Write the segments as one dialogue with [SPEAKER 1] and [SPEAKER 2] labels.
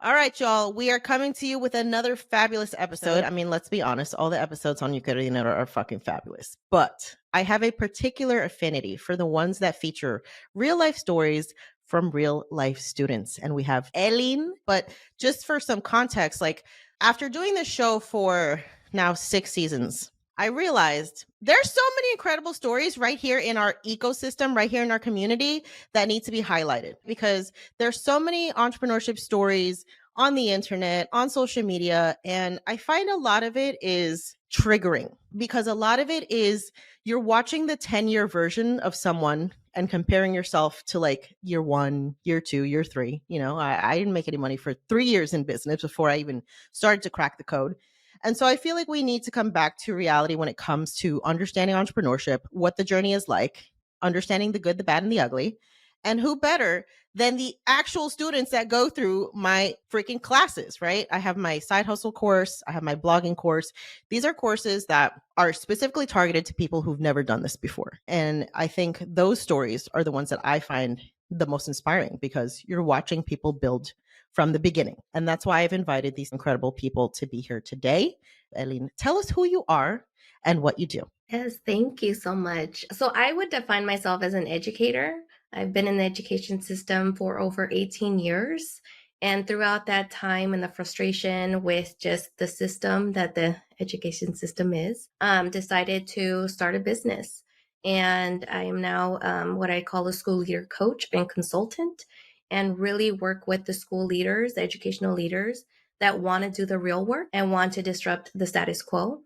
[SPEAKER 1] All right, y'all. We are coming to you with another fabulous episode. I mean, let's be honest, all the episodes on Quiero, Dinero are fucking fabulous. But I have a particular affinity for the ones that feature real life stories from real life students. And we have Elin. But just for some context, like after doing this show for now 6 seasons, I realized there's so many incredible stories right here in our ecosystem, right here in our community that need to be highlighted because there's so many entrepreneurship stories on the internet, on social media, and I find a lot of it is triggering because a lot of it is you're watching the 10-year version of someone and comparing yourself to like year 1, year 2, year 3. You know, I didn't make any money for 3 years in business before I even started to crack the code. And so I feel like we need to come back to reality when it comes to understanding entrepreneurship, what the journey is like, understanding the good, the bad, and the ugly. And who better than the actual students that go through my freaking classes, right? I have my side hustle course, I have my blogging course. These are courses that are specifically targeted to people who've never done this before. And I think those stories are the ones that I find the most inspiring because you're watching people build from the beginning. And that's why I've invited these incredible people to be here today. Elin, tell us who you are and what you do.
[SPEAKER 2] Yes, thank you so much. So I would define myself as an educator. I've been in the education system for over 18 years. And throughout that time and the frustration with just the system that the education system is, decided to start a business. And I am now what I call a school leader coach and consultant, and really work with the school leaders, the educational leaders that want to do the real work and want to disrupt the status quo.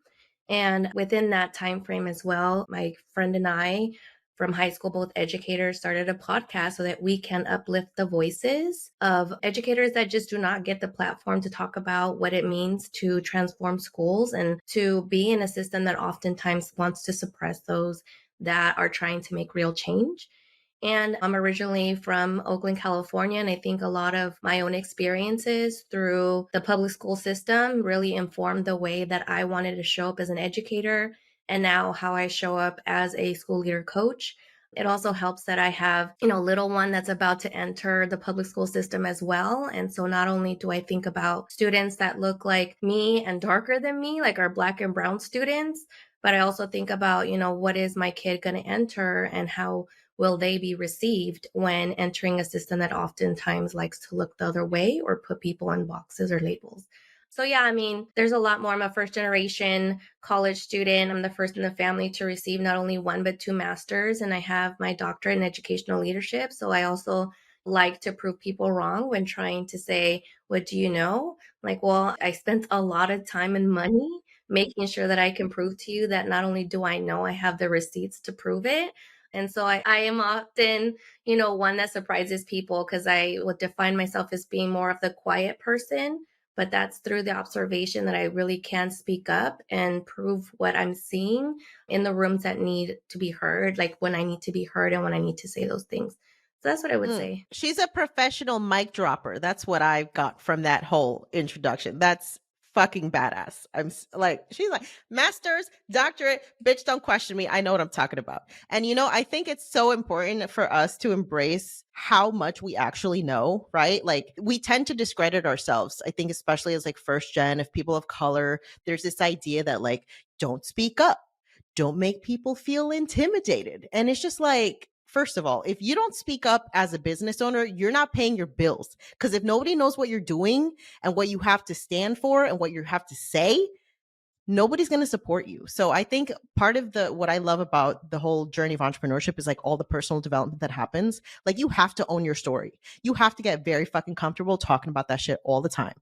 [SPEAKER 2] And within that time frame as well, my friend and I from high school, both educators, started a podcast so that we can uplift the voices of educators that just do not get the platform to talk about what it means to transform schools and to be in a system that oftentimes wants to suppress those that are trying to make real change. And I'm originally from Oakland, California. And I think a lot of my own experiences through the public school system really informed the way that I wanted to show up as an educator and now how I show up as a school leader coach. It also helps that I have, a little one that's about to enter the public school system as well. And so not only do I think about students that look like me and darker than me, like our Black and brown students, but I also think about, what is my kid going to enter and how will they be received when entering a system that oftentimes likes to look the other way or put people in boxes or labels. So yeah, I mean, there's a lot more. I'm a first generation college student. I'm the first in the family to receive not only one, but two masters. And I have my doctorate in educational leadership. So I also like to prove people wrong when trying to say, what do you know? Like, well, I spent a lot of time and money making sure that I can prove to you that not only do I know, I have the receipts to prove it. And so I am often, one that surprises people because I would define myself as being more of the quiet person. But that's through the observation that I really can speak up and prove what I'm seeing in the rooms that need to be heard, like when I need to be heard and when I need to say those things. So that's what I would say.
[SPEAKER 1] She's a professional mic dropper. That's what I got from that whole introduction. That's fucking badass. Like, she's like, master's, doctorate, bitch, don't question me. I know what I'm talking about. And, I think it's so important for us to embrace how much we actually know, right? Like, we tend to discredit ourselves. I think, especially as like first gen, if people of color, there's this idea that like, don't speak up, don't make people feel intimidated. And it's just like, first of all, if you don't speak up as a business owner, you're not paying your bills. Because if nobody knows what you're doing and what you have to stand for and what you have to say, nobody's going to support you. So I think part of what I love about the whole journey of entrepreneurship is like all the personal development that happens. Like, you have to own your story. You have to get very fucking comfortable talking about that shit all the time.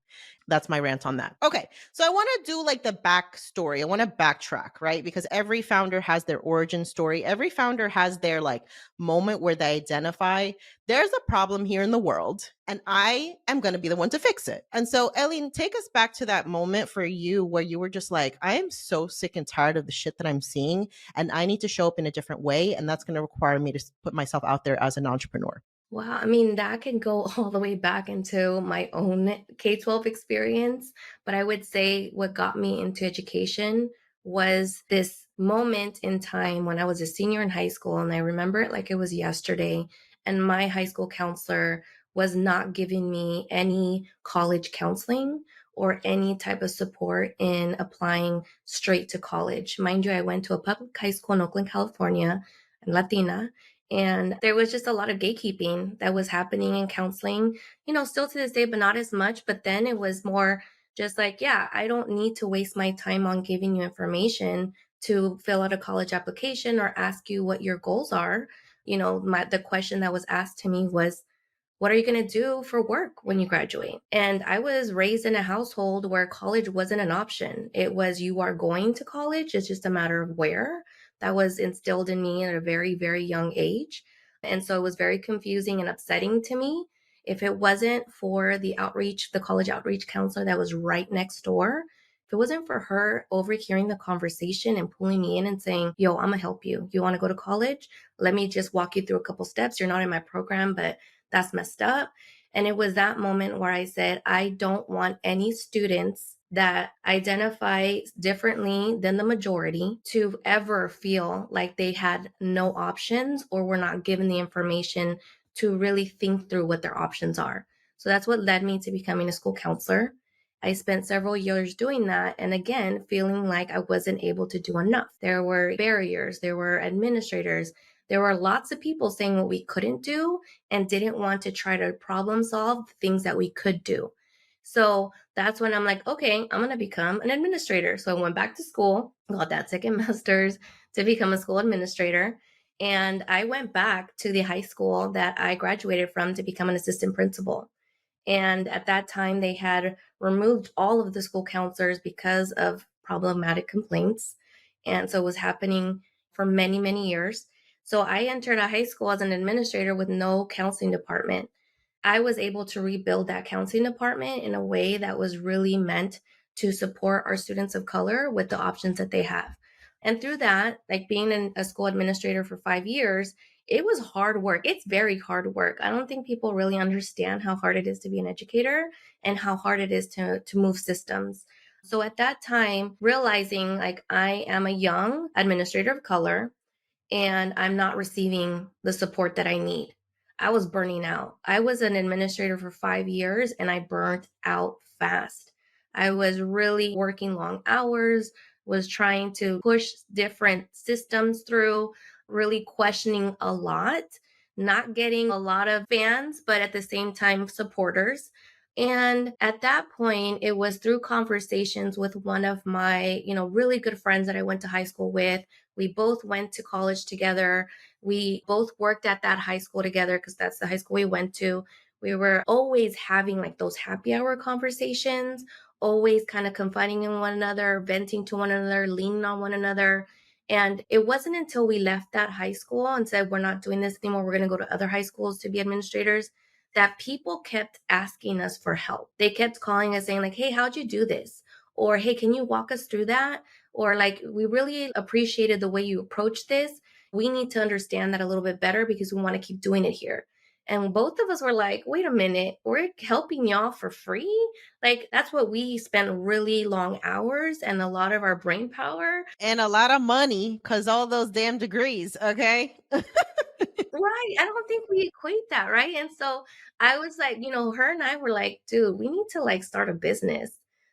[SPEAKER 1] That's my rant on that. Okay. So I want to do like the backstory. I want to backtrack, right? Because every founder has their origin story. Every founder has their like moment where they identify there's a problem here in the world and I am going to be the one to fix it. And so, Elin, take us back to that moment for you where you were just like, I am so sick and tired of the shit that I'm seeing and I need to show up in a different way. And that's going to require me to put myself out there as an entrepreneur.
[SPEAKER 2] Wow. I mean, that can go all the way back into my own K-12 experience. But I would say what got me into education was this moment in time when I was a senior in high school. And I remember it like it was yesterday. And my high school counselor was not giving me any college counseling or any type of support in applying straight to college. Mind you, I went to a public high school in Oakland, California. I'm Latina. And there was just a lot of gatekeeping that was happening in counseling, still to this day, but not as much. But then it was more just like, yeah, I don't need to waste my time on giving you information to fill out a college application or ask you what your goals are. The question that was asked to me was, what are you going to do for work when you graduate? And I was raised in a household where college wasn't an option. It was, you are going to college, it's just a matter of where. That was instilled in me at a very, very young age. And so it was very confusing and upsetting to me. If it wasn't for the college outreach counselor that was right next door, if it wasn't for her overhearing the conversation and pulling me in and saying, yo, I'm gonna help you. You wanna go to college? Let me just walk you through a couple steps. You're not in my program, but that's messed up. And it was that moment where I said, I don't want any students that identify differently than the majority to ever feel like they had no options or were not given the information to really think through what their options are. So that's what led me to becoming a school counselor. I spent several years doing that. And again, feeling like I wasn't able to do enough. There were barriers, there were administrators, there were lots of people saying what we couldn't do and didn't want to try to problem solve things that we could do. So that's when I'm like, okay, I'm going to become an administrator. So I went back to school, got that second master's to become a school administrator. And I went back to the high school that I graduated from to become an assistant principal. And at that time, they had removed all of the school counselors because of problematic complaints. And so it was happening for many, many years. So I entered a high school as an administrator with no counseling department. I was able to rebuild that counseling department in a way that was really meant to support our students of color with the options that they have. And through that, like being a school administrator for 5 years, it was hard work. It's very hard work. I don't think people really understand how hard it is to be an educator and how hard it is to move systems. So at that time, realizing like I am a young administrator of color, and I'm not receiving the support that I need. I was burning out. I was an administrator for 5 years and I burnt out fast. I was really working long hours, was trying to push different systems through, really questioning a lot, not getting a lot of fans, but at the same time, supporters. And at that point, it was through conversations with one of my, really good friends that I went to high school with. We both went to college together. We both worked at that high school together because that's the high school we went to. We were always having like those happy hour conversations, always kind of confiding in one another, venting to one another, leaning on one another. And it wasn't until we left that high school and said, we're not doing this anymore, we're going to go to other high schools to be administrators, that people kept asking us for help. They kept calling us saying, like, hey, how'd you do this? Or, hey, can you walk us through that? Or, like, we really appreciated the way you approached this. We need to understand that a little bit better because we want to keep doing it here. And both of us were like, wait a minute, we're helping y'all for free? Like, that's what we spent really long hours and a lot of our brain power.
[SPEAKER 1] And a lot of money because all those damn degrees. Okay.
[SPEAKER 2] Right. I don't think we equate that, right? And so I was like, her and I were like, dude, we need to like start a business.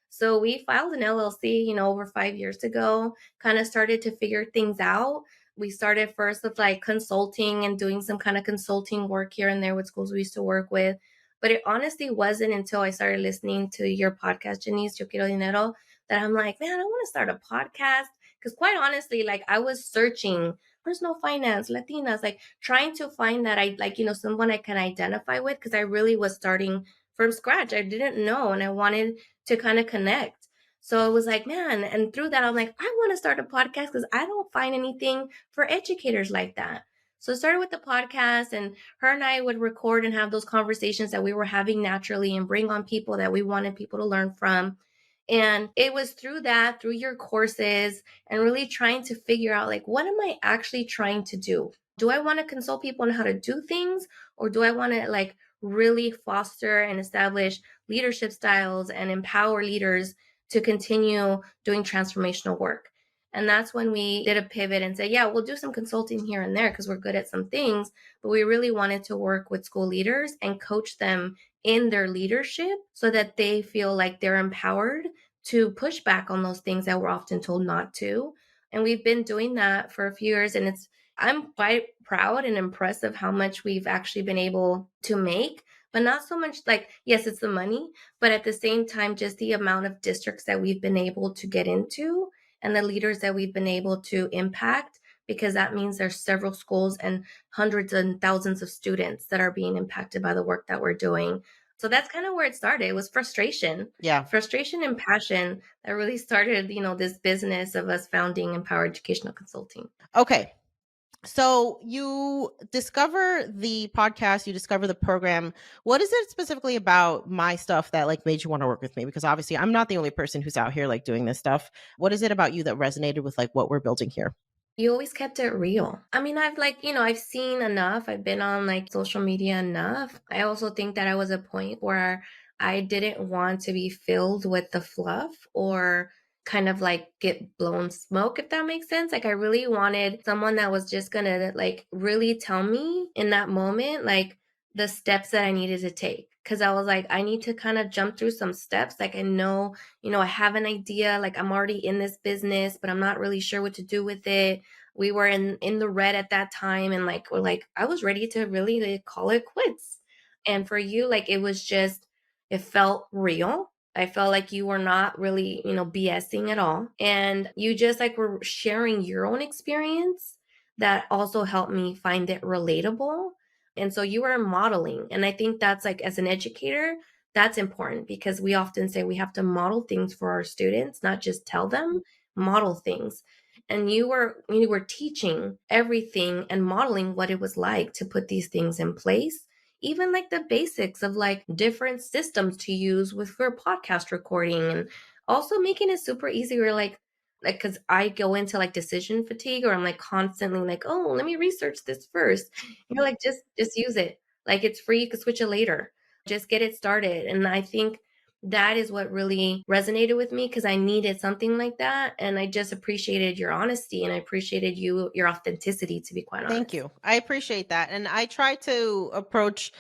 [SPEAKER 2] So we filed an LLC, over 5 years ago, kind of started to figure things out. We started first with like consulting and doing some kind of consulting work here and there with schools we used to work with. But it honestly wasn't until I started listening to your podcast, Janice, Yo Quiero Dinero, that I'm like, man, I want to start a podcast. Because quite honestly, like I was searching personal finance, Latinas, like trying to find that I like, someone I can identify with because I really was starting from scratch. I didn't know and I wanted to kind of connect. So it was like, man, and through that, I'm like, I want to start a podcast because I don't find anything for educators like that. So I started with the podcast and her and I would record and have those conversations that we were having naturally and bring on people that we wanted people to learn from. And it was through that, through your courses, and really trying to figure out like, what am I actually trying to do? Do I want to consult people on how to do things? Or do I want to like really foster and establish leadership styles and empower leaders to continue doing transformational work? And that's when we did a pivot and said, yeah, we'll do some consulting here and there because we're good at some things. But we really wanted to work with school leaders and coach them in their leadership so that they feel like they're empowered to push back on those things that we're often told not to. And we've been doing that for a few years. And I'm quite proud and impressed of how much we've actually been able to make, but not so much like, yes, it's the money, but at the same time, just the amount of districts that we've been able to get into and the leaders that we've been able to impact, because that means there's several schools and hundreds and thousands of students that are being impacted by the work that we're doing. So that's kind of where it started. It was
[SPEAKER 1] Yeah.
[SPEAKER 2] frustration and passion that really started, this business of us founding Empower Educational Consulting.
[SPEAKER 1] Okay. So you discover the podcast, you discover the program. What is it specifically about my stuff that like made you want to work with me? Because obviously I'm not the only person who's out here like doing this stuff. What is it about you that resonated with like what we're building here?
[SPEAKER 2] You always kept it real. I mean, I've like, I've seen enough. I've been on like social media enough. I also think that I was a point where I didn't want to be filled with the fluff or kind of like get blown smoke, if that makes sense. Like, I really wanted someone that was just gonna like really tell me in that moment, like the steps that I needed to take. Cause I was like, I need to kind of jump through some steps. Like, I know, I have an idea, like I'm already in this business, but I'm not really sure what to do with it. We were in the red at that time, and like we're like I was ready to really like, call it quits. And for you, like it was just it felt real. I felt like you were not really, BSing at all. And you just like were sharing your own experience that also helped me find it relatable. And so you were modeling. And I think that's like as an educator, that's important because we often say we have to model things for our students, not just tell them, model things. And you were teaching everything and modeling what it was like to put these things in place, even like the basics of like different systems to use with for podcast recording, and also making it super easy. We're like because I go into like decision fatigue, or I'm like constantly like, oh, let me research this first. You're like, just use it. Like it's free, you can switch it later. Just get it started. And I think that is what really resonated with me because I needed something like that. And I just appreciated your honesty and I appreciated your authenticity, to be quite
[SPEAKER 1] Thank
[SPEAKER 2] honest.
[SPEAKER 1] you. I appreciate that. And I try to approach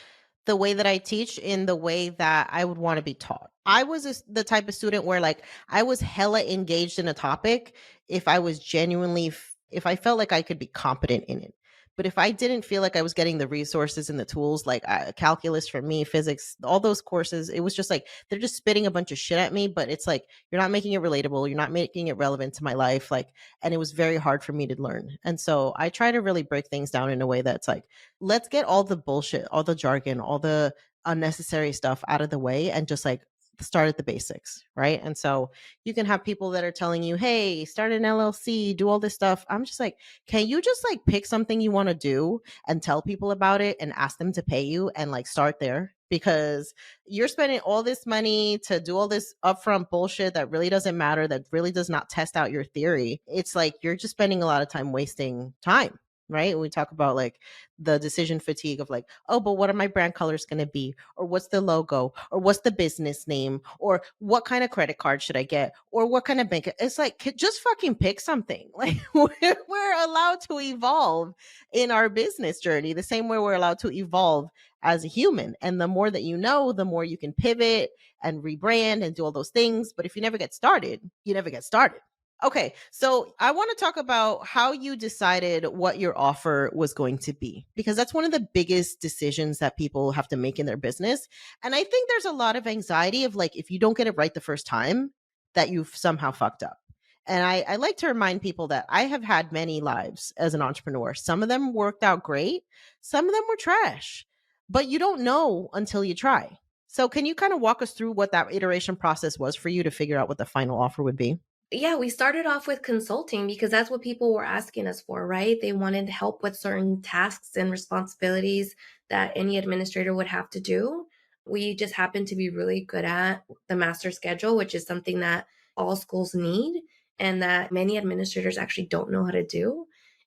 [SPEAKER 1] the way that I teach in the way that I would want to be taught. I was the type of student where like I was hella engaged in a topic if I was genuinely if I felt like I could be competent in it. But if I didn't feel like I was getting the resources and the tools, like calculus for me, physics, all those courses, it was just like they're just spitting a bunch of shit at me. But it's like you're not making it relatable, you're not making it relevant to my life. Like, and it was very hard for me to learn. And so I try to really break things down in a way that's like, let's get all the bullshit, all the jargon, all the unnecessary stuff out of the way and just like start at the basics, right? And so you can have people that are telling you, "Hey, start an LLC, do all this stuff." I'm just like, "Can you just like pick something you want to do and tell people about it and ask them to pay you and like start there?" Because you're spending all this money to do all this upfront bullshit that really doesn't matter, that really does not test out your theory. It's like you're just spending a lot of time wasting time, right? We talk about like the decision fatigue of like, oh, but what are my brand colors going to be? Or what's the logo? Or what's the business name? Or what kind of credit card should I get? Or what kind of bank? It's like, just fucking pick something. Like, we're allowed to evolve in our business journey the same way we're allowed to evolve as a human. And the more that you know, the more you can pivot and rebrand and do all those things. But if you never get started, you never get started. Okay, so I want to talk about how you decided what your offer was going to be, because that's one of the biggest decisions that people have to make in their business. And I think there's a lot of anxiety of like, if you don't get it right the first time, that you've somehow fucked up. And I like to remind people that I have had many lives as an entrepreneur. Some of them worked out great, some of them were trash, but you don't know until you try. So, can you kind of walk us through what that iteration process was for you to figure out what the final offer would be?
[SPEAKER 2] Yeah, we started off with consulting because that's what people were asking us for, right? They wanted help with certain tasks and responsibilities that any administrator would have to do. We just happened to be really good at the master schedule, which is something that all schools need and that many administrators actually don't know how to do.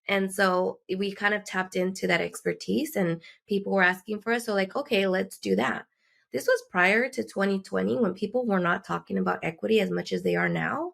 [SPEAKER 2] And so we kind of tapped into that expertise and people were asking for us. So, like, okay, let's do that. This was prior to 2020 when people were not talking about equity as much as they are now.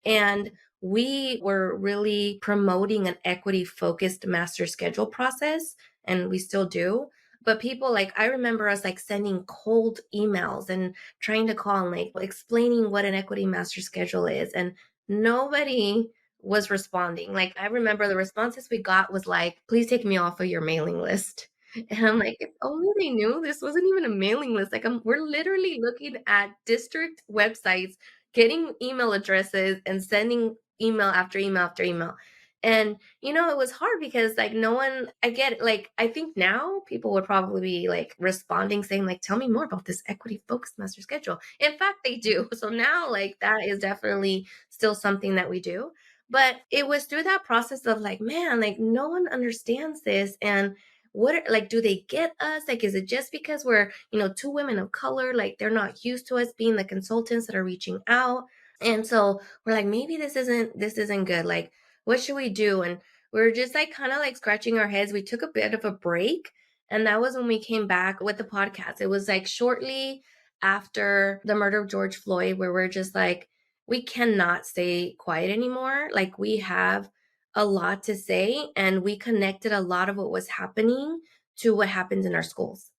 [SPEAKER 2] And we were really promoting an equity focused master schedule process, and we still do. But people, like, I remember us like sending cold emails and trying to call and like explaining what an equity master schedule is, and nobody was responding. Like, I remember the responses we got was like, please take me off of your mailing list. And I'm like, if only they knew this wasn't even a mailing list. Like, we're literally looking at district websites, getting email addresses and sending email after email after email. And it was hard because like no one, I get it. Like, I think now people would probably be like responding saying like, tell me more about this equity focused master schedule. In fact, they do. So now like that is definitely still something that we do. But it was through that process of like, man, like no one understands this. And like, do they get us? Like, is it just because we're two women of color, like they're not used to us being the consultants that are reaching out? And so we're like, maybe this isn't good. Like, what should we do? And we are just like kind of like scratching our heads. We took a bit of a break. And that was when we came back with the podcast. It was like shortly after the murder of George Floyd, where we're just like, we cannot stay quiet anymore. Like, we have a lot to say, and we connected a lot of what was happening to what happens in our schools,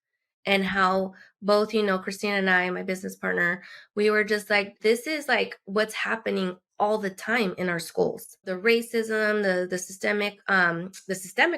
[SPEAKER 2] and how both, Christina and I, my business partner, we were just like, this is like what's happening all the time in our schools. The racism, the systemic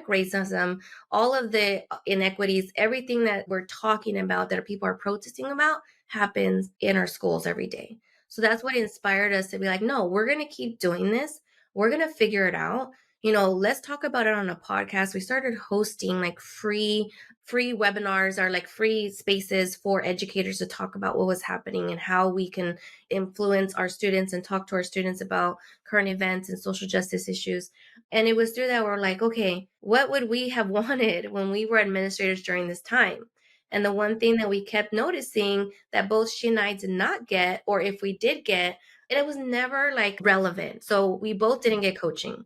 [SPEAKER 2] racism, all of the inequities, everything that we're talking about, that people are protesting about, happens in our schools every day. So that's what inspired us to be like, no, we're going to keep doing this. We're going to figure it out. Let's talk about it on a podcast. We started hosting like free webinars, or like free spaces for educators to talk about what was happening and how we can influence our students and talk to our students about current events and social justice issues. And it was through that we're like, okay, what would we have wanted when we were administrators during this time? And the one thing that we kept noticing that both she and I did not get, or if we did get, it was never like relevant. So we both didn't get coaching.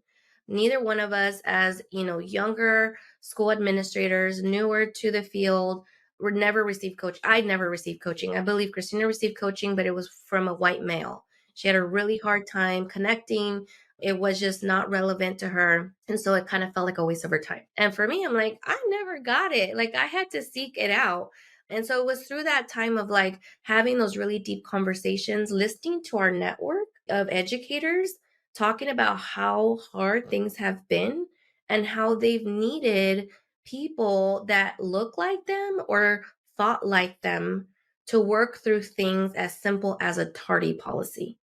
[SPEAKER 2] Neither one of us, as younger school administrators, newer to the field, were never received coach. I'd never received coaching. I believe Christina received coaching, but it was from a white male. She had a really hard time connecting. It was just not relevant to her. And so it kind of felt like a waste of her time. And for me, I'm like, I never got it. Like, I had to seek it out. And so it was through that time of like having those really deep conversations, listening to our network of educators, talking about how hard things have been and how they've needed people that look like them or thought like them to work through things as simple as a tardy policy.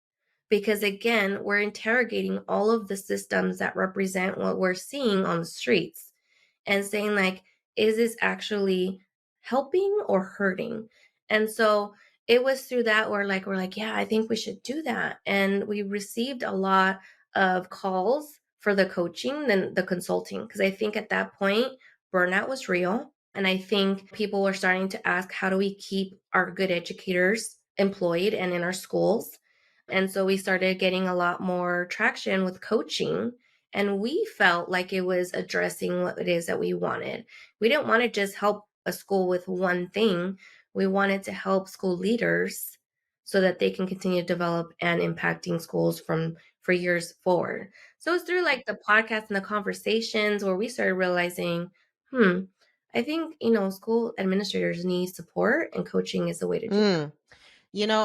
[SPEAKER 2] Because again, we're interrogating all of the systems that represent what we're seeing on the streets and saying, like, is this actually helping or hurting? And so it was through that we're like, yeah, I think we should do that. And we received a lot of calls for the coaching than the consulting, because I think at that point burnout was real. And I think people were starting to ask, how do we keep our good educators employed and in our schools? And so we started getting a lot more traction with coaching, and we felt like it was addressing what it is that we wanted. We didn't want to just help a school with one thing. We wanted to help school leaders so that they can continue to develop and impacting schools for years forward. So it's through like the podcast and the conversations where we started realizing, I think, school administrators need support, and coaching is the way to do that.
[SPEAKER 1] Mm.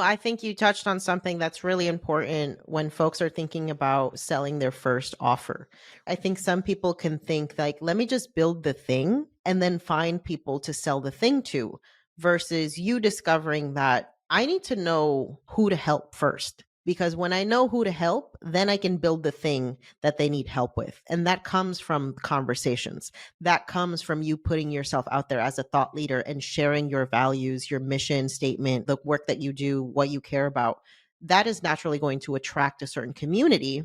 [SPEAKER 1] I think you touched on something that's really important when folks are thinking about selling their first offer. I think some people can think like, let me just build the thing and then find people to sell the thing to, versus you discovering that I need to know who to help first. Because when I know who to help, then I can build the thing that they need help with. And that comes from conversations. That comes from you putting yourself out there as a thought leader and sharing your values, your mission statement, the work that you do, what you care about. That is naturally going to attract a certain community.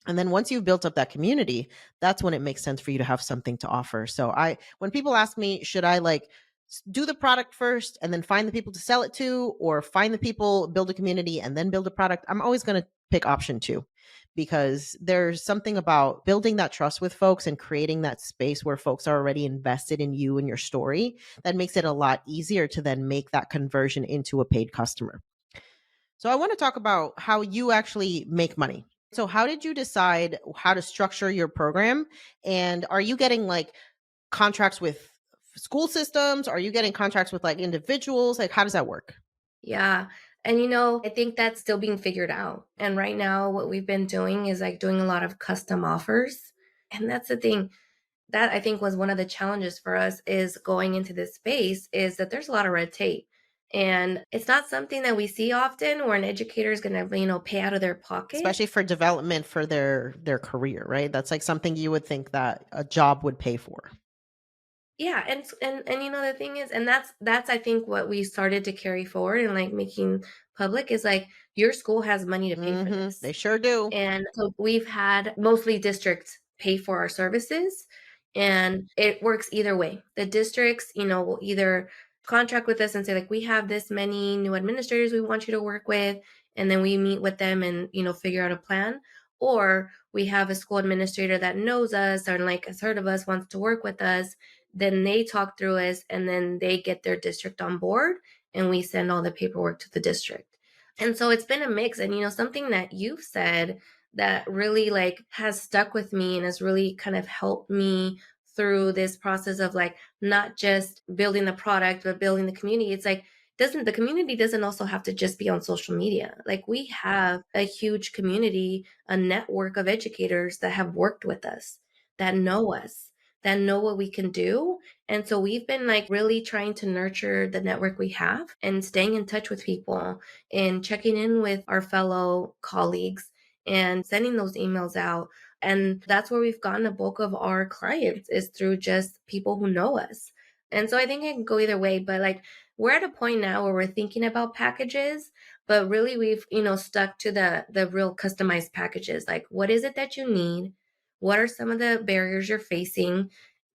[SPEAKER 1] And then once you've built up that community, that's when it makes sense for you to have something to offer. So when people ask me, should I like do the product first and then find the people to sell it to, or find the people, build a community and then build a product, I'm always going to pick option 2, because there's something about building that trust with folks and creating that space where folks are already invested in you and your story that makes it a lot easier to then make that conversion into a paid customer. So I want to talk about how you actually make money. So how did you decide how to structure your program? And are you getting like contracts with school systems? Are you getting contracts with like individuals? Like how does that work?
[SPEAKER 2] Yeah. And I think that's still being figured out. And right now, what we've been doing is like doing a lot of custom offers. And that's the thing that I think was one of the challenges for us is going into this space is that there's a lot of red tape. And it's not something that we see often where an educator is going to, pay out of their pocket.
[SPEAKER 1] Especially for development for their career, right? That's like something you would think that a job would pay for.
[SPEAKER 2] Yeah, and the thing is, and that's I think what we started to carry forward and like making public is like your school has money to pay for
[SPEAKER 1] They
[SPEAKER 2] this.
[SPEAKER 1] sure do.
[SPEAKER 2] And so we've had mostly districts pay for our services, and it works either way. The districts, will either contract with us and say, like, we have this many new administrators we want you to work with. And then we meet with them and, figure out a plan. Or we have a school administrator that knows us or like has heard of us, wants to work with us. Then they talk through us and then they get their district on board and we send all the paperwork to the district. And so it's been a mix. And, something that you've said that really like has stuck with me and has really kind of helped me through this process of like not just building the product, but building the community. It's like, doesn't the community doesn't also have to just be on social media. Like we have a huge community, a network of educators that have worked with us, that know what we can do. And so we've been like really trying to nurture the network we have and staying in touch with people and checking in with our fellow colleagues and sending those emails out. And that's where we've gotten a bulk of our clients is through just people who know us. And so I think it can go either way, but like we're at a point now where we're thinking about packages, but really we've, stuck to the real customized packages. Like what is it that you need? What are some of the barriers you're facing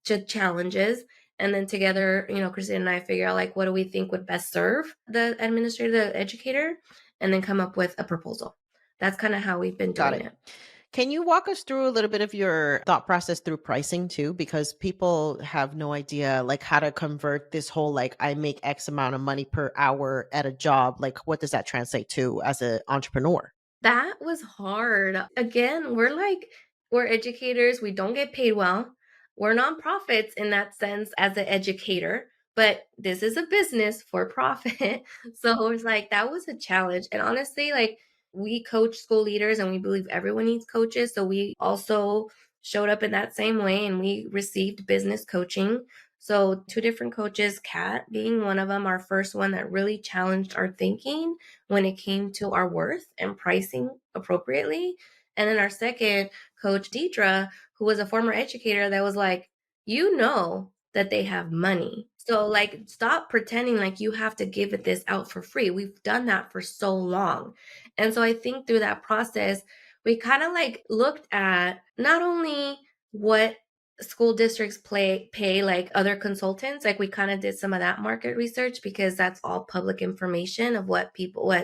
[SPEAKER 2] to challenges? And then together, Christine and I figure out like what do we think would best serve the administrator, the educator, and then come up with a proposal. That's kind of how we've been
[SPEAKER 1] Got
[SPEAKER 2] doing
[SPEAKER 1] it.
[SPEAKER 2] it.
[SPEAKER 1] Can you walk us through a little bit of your thought process through pricing too? Because people have no idea like how to convert this whole like I make X amount of money per hour at a job. Like what does that translate to as an entrepreneur?
[SPEAKER 2] That was hard. Again, we're educators, we don't get paid well. We're nonprofits in that sense as an educator, but this is a business for profit. So it's like that was a challenge. And honestly, like we coach school leaders and we believe everyone needs coaches. So we also showed up in that same way and we received business coaching. So two different coaches, Kat being one of them, our first one that really challenged our thinking when it came to our worth and pricing appropriately. And then our second coach, Deidre, who was a former educator that was like, that they have money. So like stop pretending like you have to give it this out for free. We've done that for so long. And so I think through that process, we kind of like looked at not only what school districts pay like other consultants, like we kind of did some of that market research because that's all public information of what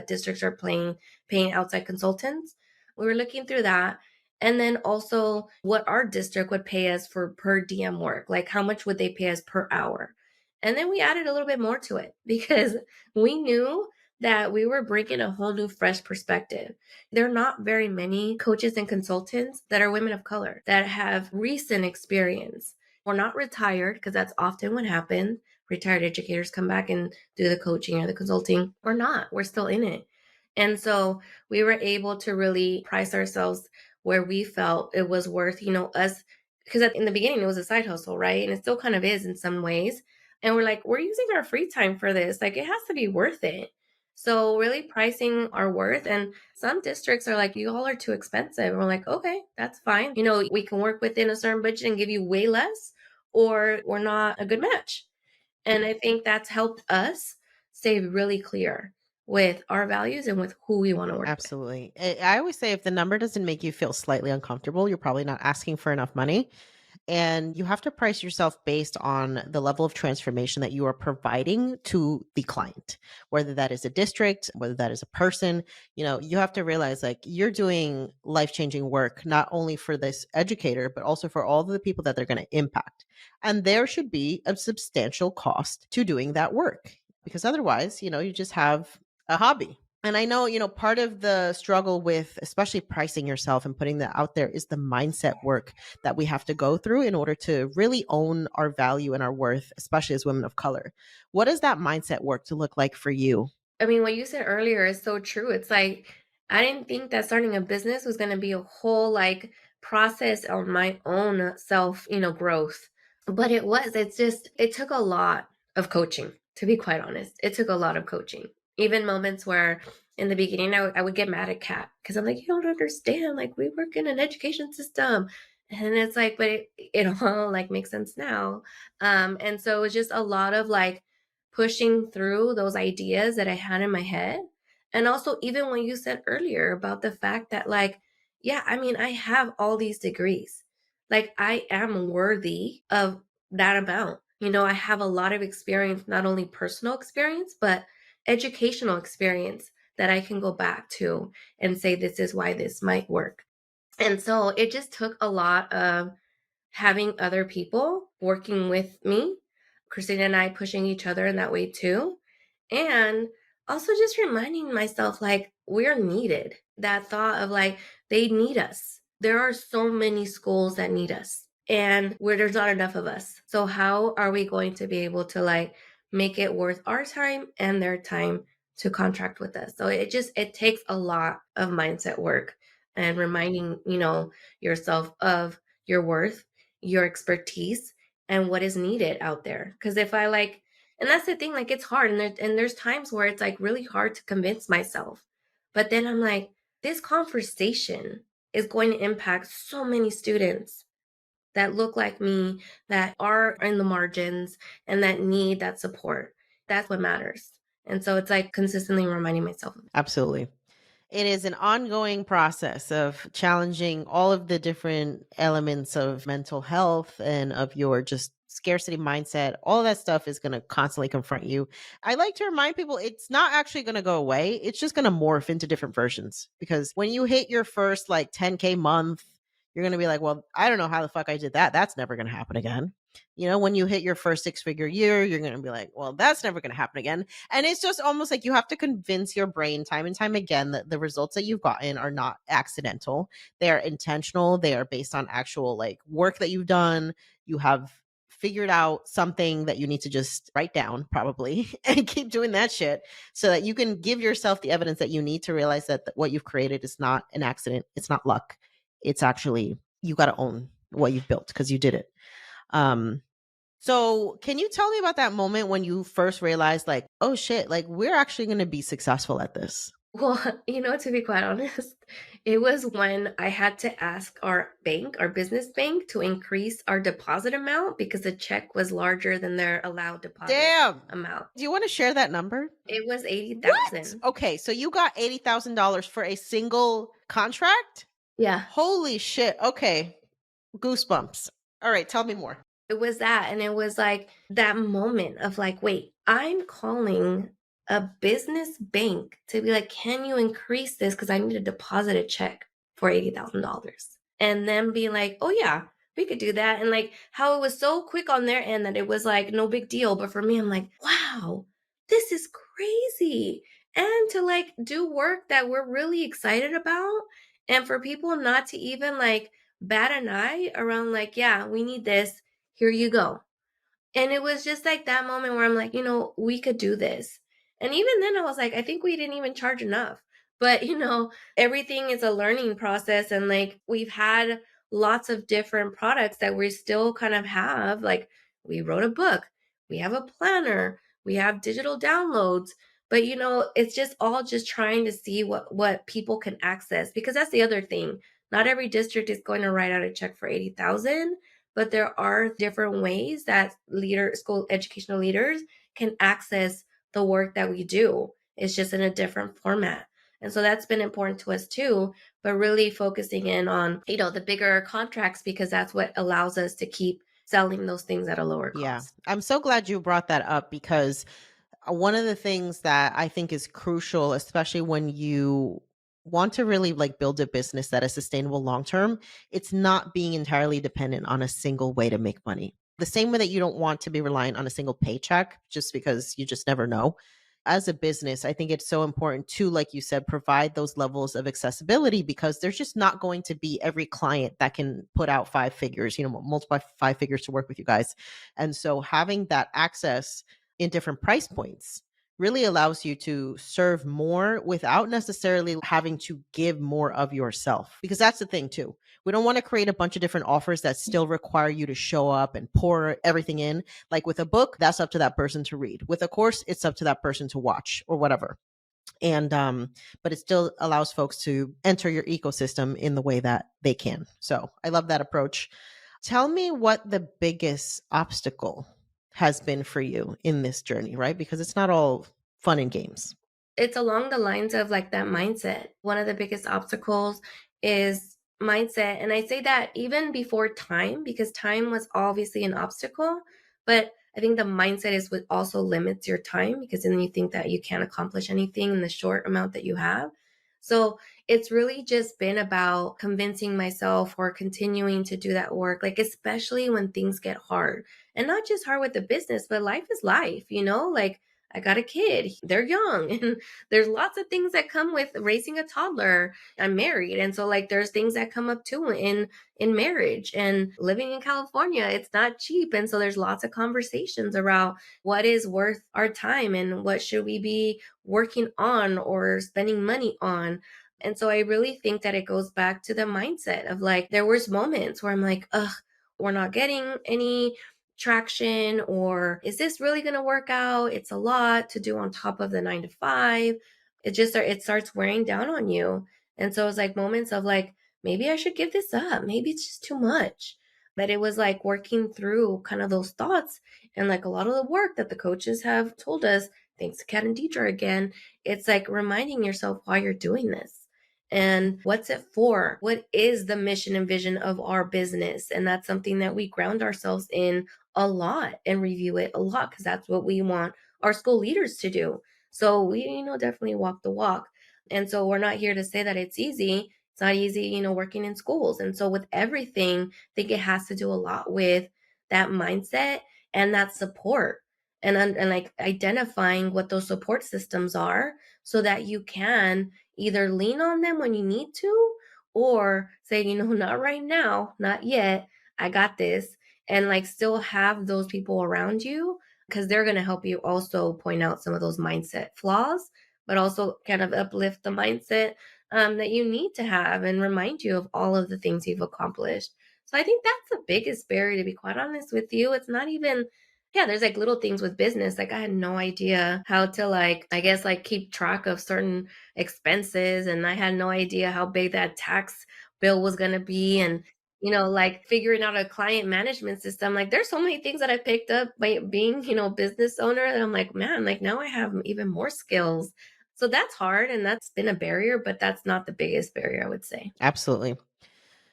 [SPEAKER 2] districts are paying outside consultants. We were looking through that, and then also what our district would pay us for per diem work, like how much would they pay us per hour. And then we added a little bit more to it because we knew that we were bringing a whole new fresh perspective. There are not very many coaches and consultants that are women of color that have recent experience. We're not retired because that's often what happens. Retired educators come back and do the coaching or the consulting. We're not. We're still in it. And so we were able to really price ourselves where we felt it was worth, us, because in the beginning it was a side hustle, right? And it still kind of is in some ways. And we're like, we're using our free time for this. Like it has to be worth it. So really pricing our worth. And some districts are like, you all are too expensive. And we're like, okay, that's fine. We can work within a certain budget and give you way less, or we're not a good match. And I think that's helped us stay really clear with our values and with who we want to work with.
[SPEAKER 1] Absolutely. I always say if the number doesn't make you feel slightly uncomfortable, you're probably not asking for enough money. And you have to price yourself based on the level of transformation that you are providing to the client, whether that is a district, whether that is a person. You have to realize like you're doing life changing work, not only for this educator, but also for all of the people that they're going to impact. And there should be a substantial cost to doing that work because otherwise, you just have a hobby. And I know, part of the struggle with especially pricing yourself and putting that out there is the mindset work that we have to go through in order to really own our value and our worth, especially as women of color. What does that mindset work to look like for you?
[SPEAKER 2] I mean, what you said earlier is so true. It's like I didn't think that starting a business was going to be a whole like process on my own self, growth. But it was. It's just it took a lot of coaching, to be quite honest. It took a lot of coaching. Even moments where in the beginning I would get mad at Kat because I'm like, you don't understand. Like we work in an education system. And it's like, but it all like makes sense now. And so it was just a lot of like pushing through those ideas that I had in my head. And also, even when you said earlier about the fact that, like, yeah, I mean, I have all these degrees. Like, I am worthy of that amount. I have a lot of experience, not only personal experience, but educational experience that I can go back to and say, this is why this might work. And so it just took a lot of having other people working with me, Christina and I pushing each other in that way too. And also just reminding myself like we're needed. That thought of like they need us. There are so many schools that need us and where there's not enough of us. So how are we going to be able to like make it worth our time and their time to contract with us? So it takes a lot of mindset work and reminding, yourself of your worth, your expertise, and what is needed out there. Because if I like, and that's the thing, like it's hard, and there's times where it's like really hard to convince myself. But then I'm like, this conversation is going to impact so many students that look like me, that are in the margins, and that need that support. That's what matters. And so it's like consistently reminding myself of
[SPEAKER 1] Absolutely. It is an ongoing process of challenging all of the different elements of mental health and of your just scarcity mindset. All of that stuff is going to constantly confront you. I like to remind people it's not actually going to go away. It's just going to morph into different versions because when you hit your first like 10K month, you're going to be like, well, I don't know how the fuck I did that. That's never going to happen again. When you hit your first 6-figure year, you're going to be like, well, that's never going to happen again. And it's just almost like you have to convince your brain time and time again that the results that you've gotten are not accidental. They are intentional. They are based on actual like work that you've done. You have figured out something that you need to just write down probably and keep doing that shit so that you can give yourself the evidence that you need to realize that what you've created is not an accident. It's not luck. It's actually you got to own what you've built because you did it. Um, so can you tell me about that moment when you first realized like, oh shit, like we're actually going to be successful at this?
[SPEAKER 2] Well, to be quite honest, it was when I had to ask our bank, our business bank, to increase our deposit amount because the check was larger than their allowed deposit
[SPEAKER 1] Damn.
[SPEAKER 2] amount.
[SPEAKER 1] Do you want to share that number?
[SPEAKER 2] It was
[SPEAKER 1] What?
[SPEAKER 2] 80,000.
[SPEAKER 1] Okay, so you got $80,000 for a single contract?
[SPEAKER 2] Yeah.
[SPEAKER 1] Holy shit. Okay. Goosebumps. All right, tell me more.
[SPEAKER 2] It was that. And it was like that moment of like, wait, I'm calling a business bank to be like, can you increase this? Because I need to deposit a check for $80,000. And then be like, oh, yeah, we could do that. And like how it was so quick on their end that it was like no big deal. But for me, I'm like, wow, this is crazy. And to like do work that we're really excited about. And for people not to even like bat an eye around, like, yeah, we need this, here you go. And it was just like that moment where I'm like, we could do this. And even then I was like, I think we didn't even charge enough. But, everything is a learning process. And like we've had lots of different products that we still kind of have. Like we wrote a book, we have a planner, we have digital downloads. But it's just all just trying to see what people can access, because that's the other thing. Not every district is going to write out a check for 80,000, but there are different ways that school educational leaders can access the work that we do. It's just in a different format. And so that's been important to us too, but really focusing in on, the bigger contracts, because that's what allows us to keep selling those things at a lower
[SPEAKER 1] Yeah.
[SPEAKER 2] cost.
[SPEAKER 1] I'm so glad you brought that up because one of the things that I think is crucial, especially when you want to really like build a business that is sustainable long term, it's not being entirely dependent on a single way to make money. The same way that you don't want to be reliant on a single paycheck just because you just never know. As a business, I think it's so important to, like you said, provide those levels of accessibility, because there's just not going to be every client that can put out 5 figures, multiply 5 figures to work with you guys. And so having that access in different price points really allows you to serve more without necessarily having to give more of yourself. Because that's the thing too. We don't want to create a bunch of different offers that still require you to show up and pour everything in. Like with a book, that's up to that person to read. With a course, it's up to that person to watch or whatever. And but it still allows folks to enter your ecosystem in the way that they can. So I love that approach. Tell me what the biggest obstacle has been for you in this journey, right? Because it's not all fun and games.
[SPEAKER 2] It's along the lines of like that mindset. One of the biggest obstacles is mindset. And I say that even before time, because time was obviously an obstacle, but I think the mindset is what also limits your time, because then you think that you can't accomplish anything in the short amount that you have. So it's really just been about convincing myself or continuing to do that work, like especially when things get hard, and not just hard with the business, but life is life, like I got a kid, they're young, and there's lots of things that come with raising a toddler. I'm married, and so like there's things that come up too in marriage, and living in California, it's not cheap, and so there's lots of conversations around what is worth our time and what should we be working on or spending money on. And so I really think that it goes back to the mindset of like there was moments where I'm like, ugh, we're not getting any traction, or is this really going to work out? It's a lot to do on top of the 9 to 5. It starts wearing down on you. And so it's like moments of like, maybe I should give this up. Maybe it's just too much. But it was like working through kind of those thoughts, and like a lot of the work that the coaches have told us, thanks to Kat and Deidre again, it's like reminding yourself why you're doing this and what's it for? What is the mission and vision of our business? And that's something that we ground ourselves in a lot and review it a lot, because that's what we want our school leaders to do. So we, definitely walk the walk. And so we're not here to say that it's easy. It's not easy, working in schools. And so with everything, I think it has to do a lot with that mindset and that support, and like identifying what those support systems are, so that you can either lean on them when you need to, or say, not right now, not yet. I got this. And like still have those people around you, because they're going to help you also point out some of those mindset flaws, but also kind of uplift the mindset that you need to have and remind you of all of the things you've accomplished. So I think that's the biggest barrier, to be quite honest with you. It's not even, yeah, there's like little things with business. Like I had no idea how to like, I guess like keep track of certain expenses. And I had no idea how big that tax bill was going to be. And like figuring out a client management system. Like there's so many things that I picked up by being, business owner, that I'm like, man, like now I have even more skills. So that's hard, and that's been a barrier, but that's not the biggest barrier, I would say.
[SPEAKER 1] Absolutely.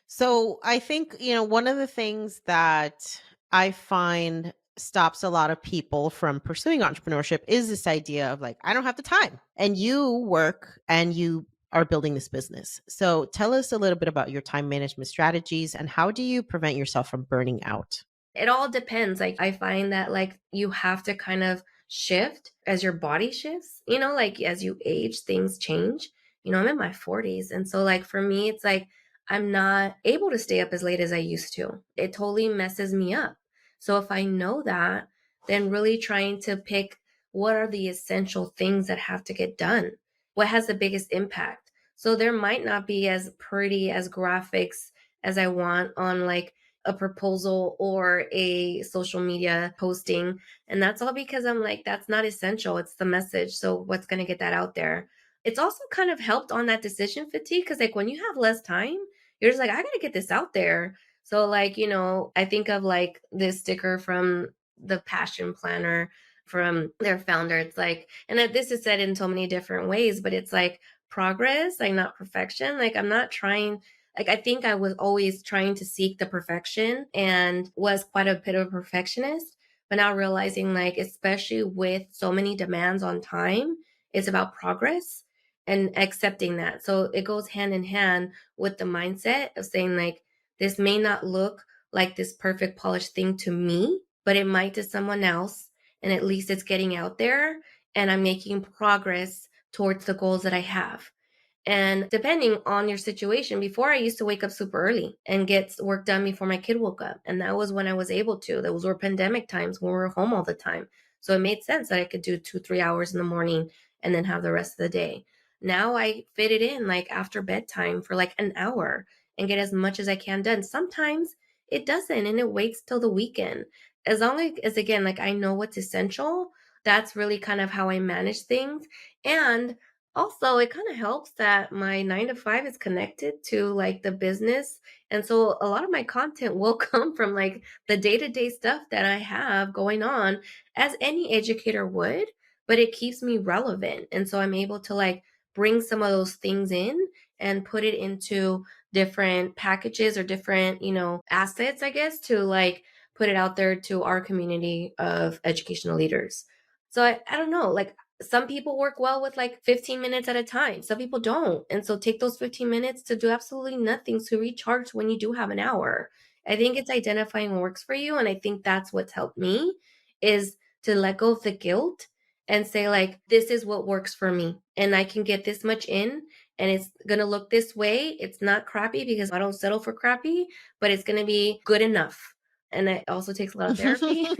[SPEAKER 1] So I think, one of the things that I find stops a lot of people from pursuing entrepreneurship is this idea of like, I don't have the time. And you work and you are building this business. So tell us a little bit about your time management strategies and how do you prevent yourself from burning out?
[SPEAKER 2] It all depends. Like I find that like you have to kind of shift as your body shifts, like as you age, things change. I'm in my 40s. And so like for me, it's like I'm not able to stay up as late as I used to. It totally messes me up. So if I know that, then really trying to pick what are the essential things that have to get done? What has the biggest impact? So there might not be as pretty as graphics as I want on like a proposal or a social media posting. And that's all because I'm like, that's not essential. It's the message. So what's going to get that out there? It's also kind of helped on that decision fatigue, because like when you have less time, you're just like, I got to get this out there. So like, I think of like this sticker from the Passion Planner from their founder. It's like, and this is said in so many different ways, but it's like progress, like not perfection. Like I'm not trying, like I think I was always trying to seek the perfection and was quite a bit of a perfectionist, but now realizing like especially with so many demands on time, it's about progress and accepting that. So it goes hand in hand with the mindset of saying like this may not look like this perfect polished thing to me, but it might to someone else, and at least it's getting out there. and I'm making progress towards the goals that I have. And depending on your situation, before I used to wake up super early and get work done before my kid woke up. And that was when I was able to. Those were pandemic times when we were home all the time. So it made sense that I could do 2, 3 hours in the morning and then have the rest of the day. Now I fit it in like after bedtime for like an hour and get as much as I can done. Sometimes it doesn't and it waits till the weekend. As long as, again, like I know what's essential, that's really kind of how I manage things. And also, it kind of helps that my 9 to 5 is connected to like the business. And so a lot of my content will come from like the day to day stuff that I have going on, as any educator would, but it keeps me relevant. And so I'm able to like bring some of those things in and put it into different packages or different, assets, I guess, to like put it out there to our community of educational leaders. So I don't know, like some people work well with like 15 minutes at a time. Some people don't. And so take those 15 minutes to do absolutely nothing to recharge when you do have an hour. I think it's identifying what works for you. And I think that's what's helped me is to let go of the guilt and say, like, this is what works for me. And I can get this much in and it's going to look this way. It's not crappy because I don't settle for crappy, but it's going to be good enough. And it also takes a lot of therapy and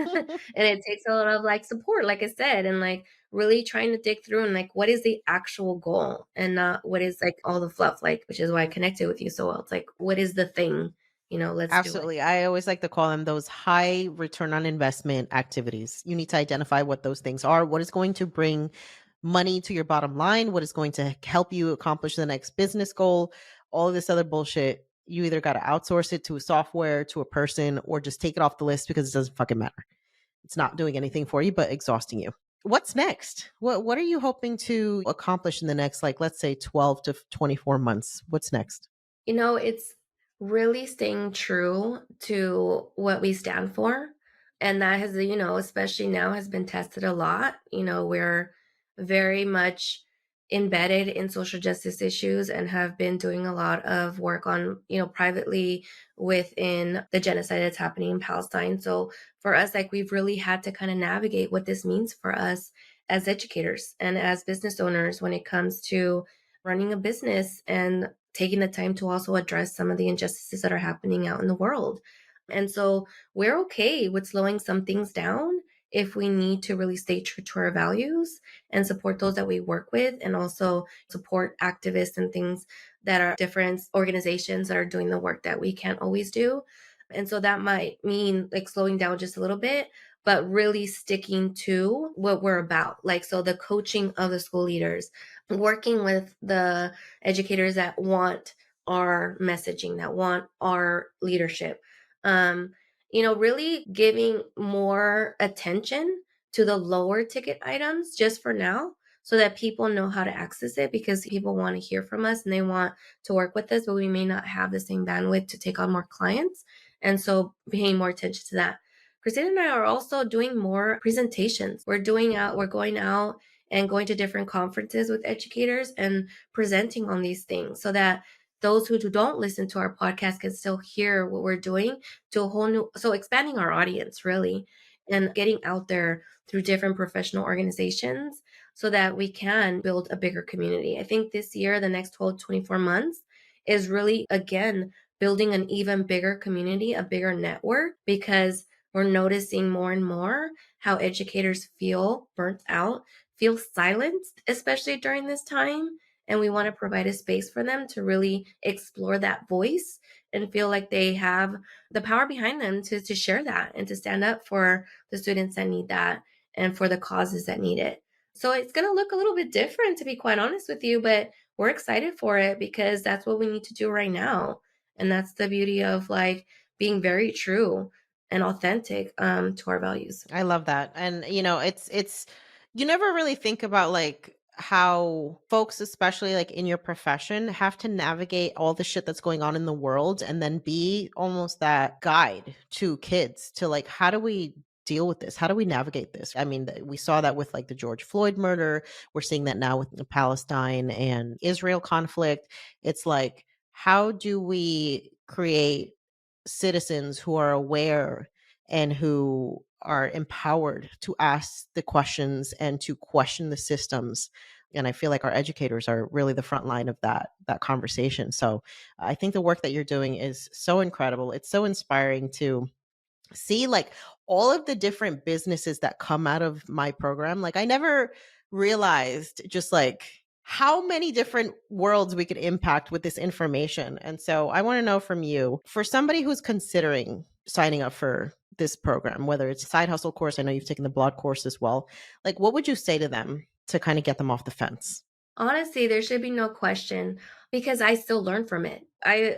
[SPEAKER 2] it takes a lot of like support, like I said, and like really trying to dig through and like what is the actual goal and not what is like all the fluff, like, which is why I connected with you so well. It's like, what is the thing? Let's do it.
[SPEAKER 1] Absolutely. I always like to call them those high return on investment activities. You need to identify what those things are, what is going to bring money to your bottom line, what is going to help you accomplish the next business goal, all of this other bullshit. You either got to outsource it to a software, to a person, or just take it off the list because it doesn't fucking matter. It's not doing anything for you, but exhausting you. What's next? What are you hoping to accomplish in the next, like, let's say 12 to 24 months? What's next?
[SPEAKER 2] It's really staying true to what we stand for. And that has, especially now has been tested a lot. We're very much embedded in social justice issues and have been doing a lot of work on, privately within the genocide that's happening in Palestine. So for us, like we've really had to kind of navigate what this means for us as educators and as business owners when it comes to running a business and taking the time to also address some of the injustices that are happening out in the world. And so we're okay with slowing some things down if we need to really stay true to our values and support those that we work with and also support activists and things that are different organizations that are doing the work that we can't always do. And so that might mean like slowing down just a little bit, but really sticking to what we're about. Like, so the coaching of the school leaders, working with the educators that want our messaging, that want our leadership. Really giving more attention to the lower ticket items just for now so that people know how to access it because people want to hear from us and they want to work with us, but we may not have the same bandwidth to take on more clients. And so paying more attention to that. Christina and I are also doing more presentations. We're going out and going to different conferences with educators and presenting on these things so that those who don't listen to our podcast can still hear what we're doing to a whole new, so expanding our audience really and getting out there through different professional organizations so that we can build a bigger community. I think this year, the next 12, 24 months is really, again, building an even bigger community, a bigger network, because we're noticing more and more how educators feel burnt out, feel silenced, especially during this time. And we want to provide a space for them to really explore that voice and feel like they have the power behind them to share that and to stand up for the students that need that and for the causes that need it. So it's going to look a little bit different, to be quite honest with you, but we're excited for it because that's what we need to do right now. And that's the beauty of like being very true and authentic to our values.
[SPEAKER 1] I love that. And it's you never really think about like how folks, especially like in your profession, have to navigate all the shit that's going on in the world and then be almost that guide to kids to like, how do we deal with this? How do we navigate this? I mean, we saw that with like the George Floyd murder. We're seeing that now with the Palestine and Israel conflict. It's like, how do we create citizens who are aware and who are empowered to ask the questions and to question the systems. And I feel like our educators are really the front line of that conversation. So I think the work that you're doing is so incredible. It's so inspiring to see like all of the different businesses that come out of my program. Like I never realized just like how many different worlds we could impact with this information. And so I want to know from you, for somebody who's considering signing up for this program, whether it's a side hustle course, I know you've taken the blog course as well. Like what would you say to them to kind of get them off the fence?
[SPEAKER 2] Honestly, there should be no question because I still learn from it.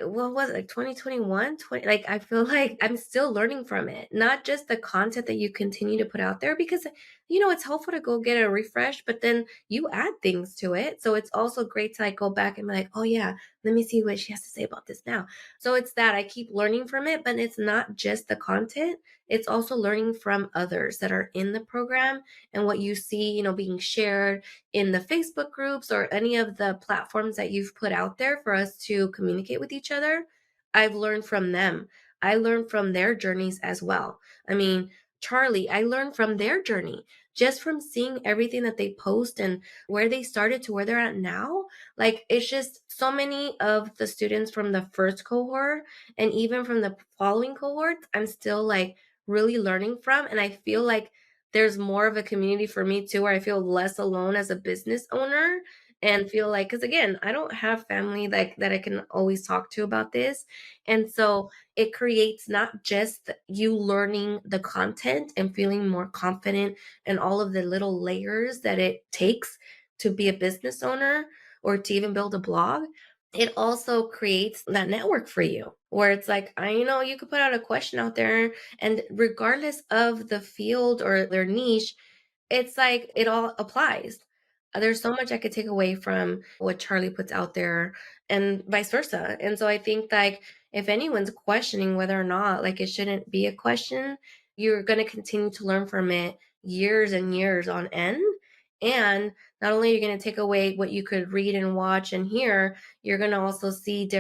[SPEAKER 2] What was it, like 2021, 20, like I feel like I'm still learning from it. Not just the content that you continue to put out there because it's helpful to go get a refresh, but then you add things to it. So it's also great to like go back and be like, "Oh yeah, let me see what she has to say about this now." So it's that I keep learning from it, but it's not just the content. It's also learning from others that are in the program and what you see, being shared in the Facebook groups or any of the platforms that you've put out there for us to communicate with each other. I've learned from them. I learned from their journeys as well. I mean, Charlie, I learned from their journey just from seeing everything that they post and where they started to where they're at now. Like, it's just so many of the students from the first cohort and even from the following cohorts, I'm still like really learning from. And I feel like there's more of a community for me too, where I feel less alone as a business owner and feel like, because again, I don't have family like that I can always talk to about this. And so it creates not just you learning the content and feeling more confident and all of the little layers that it takes to be a business owner or to even build a blog. It also creates that network for you where it's like, you could put out a question out there and regardless of the field or their niche, it's like it all applies. There's so much I could take away from what Charlie puts out there and vice versa. And so I think like if anyone's questioning whether or not like it shouldn't be a question, you're going to continue to learn from it years and years on end. And not only are you going to take away what you could read and watch and hear, you're going to also see different